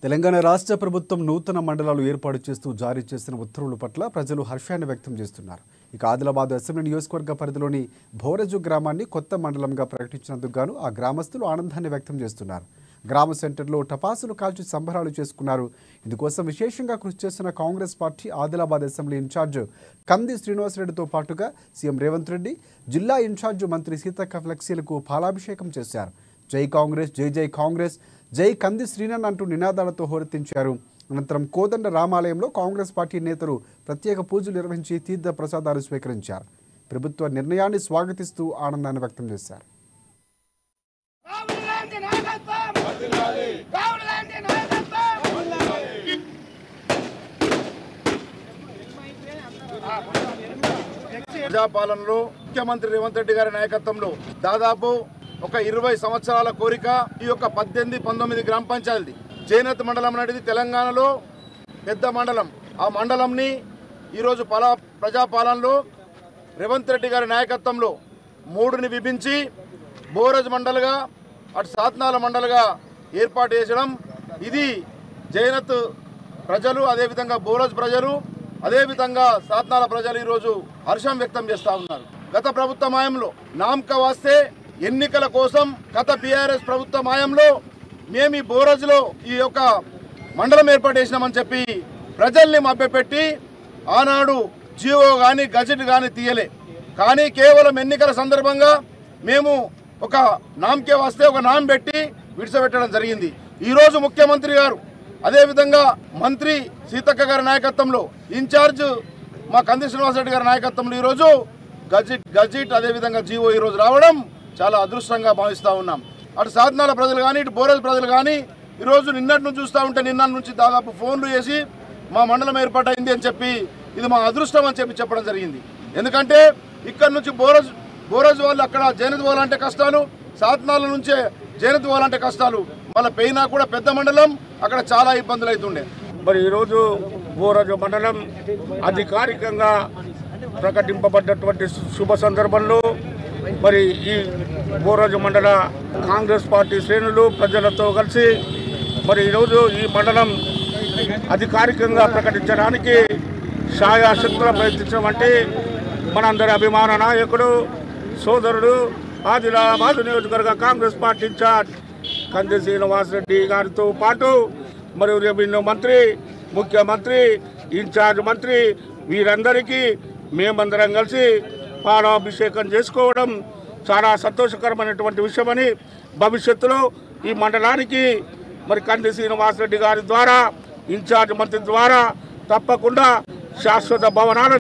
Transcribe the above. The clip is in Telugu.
తెలంగాణ రాష్ట్ర ప్రభుత్వం నూతన మండలాలు ఏర్పాటు చేస్తూ జారీ చేసిన ఉత్తర్వుల పట్ల ప్రజలు హర్షాన్ని వ్యక్తం చేస్తున్నారు. ఇక ఆదిలాబాద్ అసెంబ్లీ నియోజకవర్గ పరిధిలోని భోరజు గ్రామాన్ని కొత్త మండలంగా ప్రకటించినందుకు గాను ఆ గ్రామస్తులు ఆనందాన్ని వ్యక్తం చేస్తున్నారు. గ్రామ సెంటర్లో టపాసులు కాల్చి సంబరాలు చేసుకున్నారు. ఇందుకోసం విశేషంగా కృషి చేస్తున్న Congress party Adilabad assembly in charge Kandi శ్రీనివాసరెడ్డితో పాటుగా సీఎం రేవంత్ రెడ్డి, జిల్లా ఇన్ఛార్జ్ మంత్రి సీతక్క ఫ్లెక్సీలకు పాలాభిషేకం చేశారు. జై కాంగ్రెస్, జై జై కాంగ్రెస్, జై కంది శ్రీనన్ అంటూ నినాదాలతో హోరెత్తించారు. అనంతరం కోదండ రామాలయంలో కాంగ్రెస్ పార్టీ నేతలు ప్రత్యేక పూజలు నిర్వహించి తీర్థ ప్రసాదాలు స్వీకరించారు. ప్రభుత్వ నిర్ణయాన్ని స్వాగతిస్తూ ఆనందాన్ని వ్యక్తం చేశారు. ప్రజాపాలనలో ముఖ్యమంత్రి రేవంత్ రెడ్డి గారి నాయకత్వంలో దాదాపు ఒక 20 సంవత్సరాల కోరిక ఈ యొక్క 18-19 గ్రామ పంచాయతీ చేనేత మండలం అనేది తెలంగాణలో పెద్ద మండలం. ఆ మండలంని ఈరోజు ప్రజాపాలనలో రేవంత్ రెడ్డి గారి నాయకత్వంలో 3ని విభించి బోరజ్ మండలుగా అటు సాత్నాల మండలుగా ఏర్పాటు చేయడం, ఇది జైనత్ ప్రజలు, అదేవిధంగా బోరజ్ ప్రజలు, అదేవిధంగా సాత్నాల ప్రజలు ఈరోజు హర్షం వ్యక్తం చేస్తూ ఉన్నారు. గత ప్రభుత్వ మాయంలో నామక వాస్తే ఎన్నికల కోసం గత బీఆర్ఎస్ ప్రభుత్వ మాయంలో మేము ఈ బోరజ్లో ఈ యొక్క మండలం ఏర్పాటు చేసినామని చెప్పి ప్రజల్ని మభ్యపెట్టి ఆనాడు జియో కానీ గజెట్ కానీ తీయలే. కానీ కేవలం ఎన్నికల సందర్భంగా మేము ఒక నామకే వస్తే ఒక నామ పెట్టి విడిచిపెట్టడం జరిగింది. ఈరోజు ముఖ్యమంత్రి గారు, అదేవిధంగా మంత్రి సీతక్క గారి నాయకత్వంలో, ఇన్ఛార్జ్ మా కంది శ్రీనివాసరెడ్డి గారి నాయకత్వంలో ఈరోజు గజెట్ అదేవిధంగా జియో ఈరోజు రావడం చాలా అదృష్టంగా భావిస్తూ ఉన్నాం. అటు సాధనాల ప్రజలు కానీ ఇటు బోరజ్ ప్రజలు కానీ ఈరోజు నిన్నటి నుంచి చూస్తూ ఉంటే నిన్న నుంచి దాదాపు ఫోన్లు చేసి మా మండలం ఏర్పాటైంది అని చెప్పి ఇది మా అదృష్టం అని చెప్పడం జరిగింది. ఎందుకంటే ఇక్కడ నుంచి బోరజ్ వాళ్ళు అక్కడ జైనత్ పోవాలంటే కష్టాలు, సాధనాల నుంచే జైనత్ పోవాలంటే కష్టాలు, మళ్ళీ పెయినా కూడా పెద్ద మండలం, అక్కడ చాలా ఇబ్బందులు అవుతుండే. మరి ఈరోజు బోరజ్ మండలం అధికారికంగా ప్రకటింపబడ్డటువంటి శుభ సందర్భంలో మరి ఈ బోరజ్ మండల కాంగ్రెస్ పార్టీ శ్రేణులు ప్రజలతో కలిసి మరి ఈరోజు ఈ మండలం అధికారికంగా ప్రకటించడానికి శాయశక్తుల ప్రయత్నించడం అంటే మనందరి అభిమాన నాయకుడు సోదరుడు ఆదిలాబాద్ నియోజకవర్గ కాంగ్రెస్ పార్టీ ఇన్ఛార్జ్ కంది శ్రీనివాసరెడ్డి గారితో పాటు మరియు రెవెన్యూ మంత్రి, ముఖ్యమంత్రి, ఇన్ఛార్జ్ మంత్రి వీరందరికీ మేమందరం కలిసి పాలాభిషేకం చేసుకోవడం చాలా సంతోషకరమైనటువంటి విషయమని, భవిష్యత్తులో ఈ మండలానికి మరి కంది శ్రీనివాసరెడ్డి గారి ద్వారా, ఇన్ఛార్జ్ మంత్రి ద్వారా తప్పకుండా శాశ్వత భవనాలు